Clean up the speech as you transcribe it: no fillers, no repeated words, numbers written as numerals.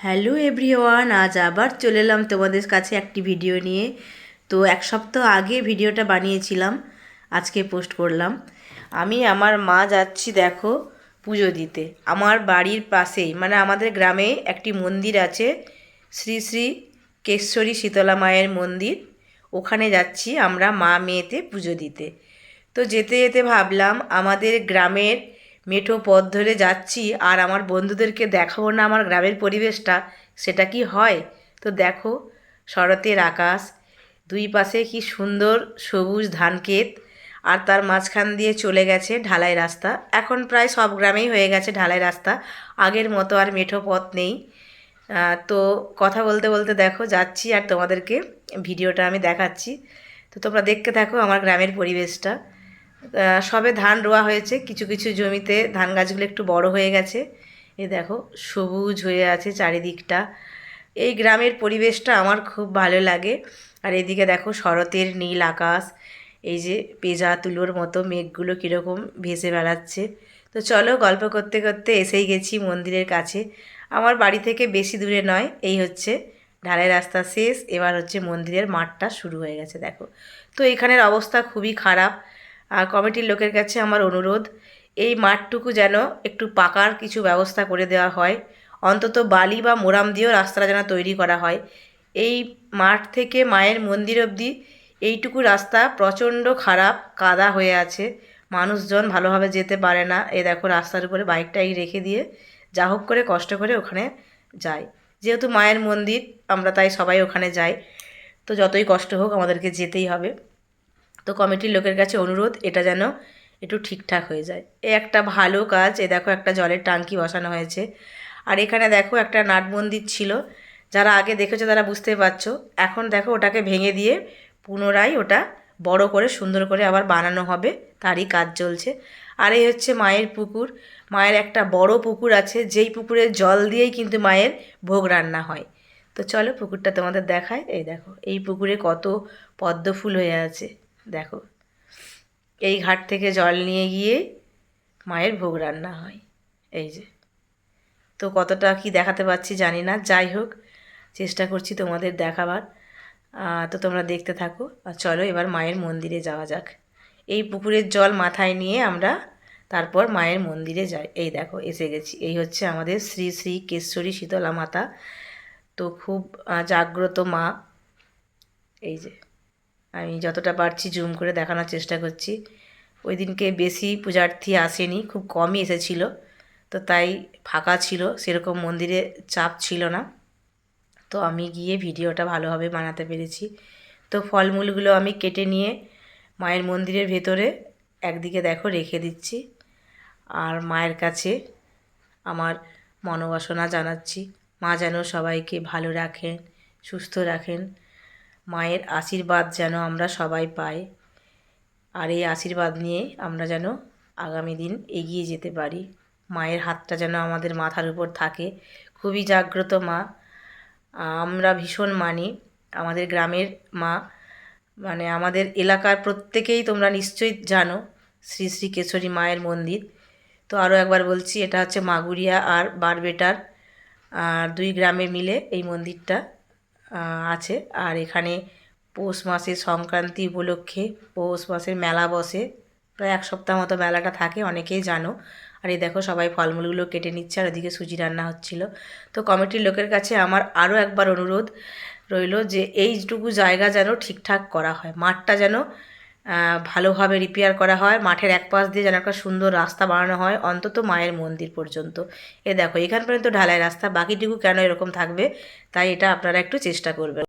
Hello everyone, আজ আবার চলে এলাম তোমাদের কাছে একটি ভিডিও নিয়ে। তো এক সপ্তাহ আগে ভিডিওটা বানিয়েছিলাম, আজকে পোস্ট করলাম। আমি আমার মা যাচ্ছি দেখো পুজো দিতে। আমার বাড়ির পাশেই মানে আমাদের গ্রামে একটি মন্দির আছে, শ্রী শ্রী কেশ্বরী শীতলা মায়ের মন্দির। ওখানে যাচ্ছি আমরা মা মেয়েতে পুজো দিতে। তো যেতে যেতে ভাবলাম আমাদের গ্রামের মেঠো পথ ধরে যাচ্ছি আর আমার বন্ধুদেরকে দেখাবো না আমার গ্রামের পরিবেশটা, সেটা কি হয়? তো দেখো শরতের আকাশ, দুই পাশে কি সুন্দর সবুজ ধানক্ষেত, আর তার মাঝখান দিয়ে চলে গেছে ঢালাই রাস্তা। এখন প্রায় সব গ্রামেই হয়ে গেছে ঢালাই রাস্তা, আগের মতো আর মেঠো পথ নেই। তো কথা বলতে বলতে দেখো যাচ্ছি আর তোমাদেরকে ভিডিওটা আমি দেখাচ্ছি। তো তোমরা দেখতে থাকো আমার গ্রামের পরিবেশটা। সবে ধান রোয়া হয়েছে, কিছু কিছু জমিতে ধান গাছগুলো একটু বড় হয়ে গেছে। এ দেখো সবুজ হয়ে আছে চারিদিকটা। এই গ্রামের পরিবেশটা আমার খুব ভালো লাগে। আর এদিকে দেখো শরতের নীল আকাশ, এই যে পেঁজা তুলোর মতো মেঘগুলো কীরকম ভেসে বেড়াচ্ছে। তো চলো গল্প করতে করতে এসেই গেছি মন্দিরের কাছে। আমার বাড়ি থেকে বেশি দূরে নয়, এই হচ্ছে ঢালাই রাস্তা শেষ, এবার হচ্ছে মন্দিরের মাঠটা শুরু হয়ে গেছে দেখো। তো এখানের অবস্থা খুবই খারাপ। আর কমিটির লোকের কাছে আমার অনুরোধ, এই মাঠটুকু যেন একটু পাকার কিছু ব্যবস্থা করে দেওয়া হয়, অন্তত বালি বা মোরাম দিয়েও রাস্তাটা যেন তৈরি করা হয়। এই মাঠ থেকে মায়ের মন্দির অবধি এইটুকু রাস্তা প্রচণ্ড খারাপ, কাদা হয়ে আছে, মানুষজন ভালোভাবে যেতে পারে না। এ দেখো রাস্তার উপরে বাইকটাই রেখে দিয়ে যা হোক করে কষ্ট করে ওখানে যাই, যেহেতু মায়ের মন্দির আমরা তাই সবাই ওখানে যাই। তো যতই কষ্ট হোক আমাদেরকে যেতেই হবে। তো কমিটির লোকের কাছে অনুরোধ, এটা যেন একটু ঠিকঠাক হয়ে যায়। এ একটা ভালো কাজ। এ দেখো একটা জলের ট্যাঙ্কি বসানো হয়েছে। আর এখানে দেখো একটা নাট মন্দির ছিল, যারা আগে দেখেছো তারা বুঝতে পারছো। এখন দেখো ওটাকে ভেঙে দিয়ে পুনরায় ওটা বড় করে সুন্দর করে আবার বানানো হবে, তারই কাজ চলছে। আর এই হচ্ছে মায়ের পুকুর। মায়ের একটা বড় পুকুর আছে, যেই পুকুরের জল দিয়েই কিন্তু মায়ের ভোগ রান্না হয়। তো চলো পুকুরটা তোমাদের দেখায়। এই দেখো এই পুকুরে কত পদ্ম ফুল হয়ে আছে দেখো। এই ঘাট থেকে জল নিয়ে গিয়ে মায়ের ভোগ রান্না হয়, এই যে। তো কতটা কি দেখাতে পারছি জানি না, যাই হোক চেষ্টা করছি তোমাদের দেখাবার। তো তোমরা দেখতে থাকো। আর চলো এবার মায়ের মন্দিরে যাওয়া যাক। এই পুকুরের জল মাথায় নিয়ে আমরা তারপর মায়ের মন্দিরে যাই। এই দেখো এসে গেছি, এই হচ্ছে আমাদের শ্রী শ্রী কেশ্বরী শীতলা মাতা। তো খুব জাগ্রত মা। এই যে আমি যতটা পারছি জুম করে দেখানোর চেষ্টা করছি। ওই দিনকে বেশি পূজার্থী আসেনি, খুব কমই এসেছিল, তো তাই ফাঁকা ছিল, সেরকম মন্দিরে চাপ ছিল না। তো আমি গিয়ে ভিডিওটা ভালোভাবে বানাতে পেরেছি। তো ফলমূলগুলো আমি কেটে নিয়ে মায়ের মন্দিরের ভেতরে একদিকে দেখো রেখে দিচ্ছি। আর মায়ের কাছে আমার মনোবাসনা জানাচ্ছি, মা যেন সবাইকে ভালো রাখেন, সুস্থ রাখেন, মায়ের আশীর্বাদ যেন আমরা সবাই পাই। আর এই আশীর্বাদ নিয়ে আমরা যেন আগামী দিন এগিয়ে যেতে পারি। মায়ের হাতটা যেন আমাদের মাথার উপর থাকে। খুবই জাগ্রত মা, আমরা ভীষণ মানি আমাদের গ্রামের মা। মানে আমাদের এলাকার প্রত্যেকেই তোমরা নিশ্চয়ই জানো শ্রী শ্রী কেশরী মায়ের মন্দির। তো আরও একবার বলছি, এটা হচ্ছে মাগুরিয়া আর বারবেটার দুই গ্রামে মিলে এই মন্দিরটা আছে। আর এখানে পৌষ মাসের সংক্রান্তি উপলক্ষে পৌষ মাসের মেলা বসে, প্রায় এক সপ্তাহ মতো মেলাটা থাকে, অনেকেই জানো। আর এই দেখো সবাই ফলমূলগুলো কেটে নিচ্ছে, আর ওদিকে সুজি রান্না হচ্ছিল। তো কমিটির লোকের কাছে আমার আরও একবার অনুরোধ রইল যে এইটুকু জায়গা যেন ঠিকঠাক করা হয়, মাঠটা যেন ভালোভাবে রিপেয়ার করা হয়, মাঠের এক পাশ দিয়ে যেন একটা সুন্দর রাস্তা বানানো হয় অন্তত মায়ের মন্দির পর্যন্ত। এ দেখো এখান পর্যন্ত ঢালাই রাস্তা, বাকিটুকু কেন এরকম থাকবে, তাই এটা আপনারা একটু চেষ্টা করবেন।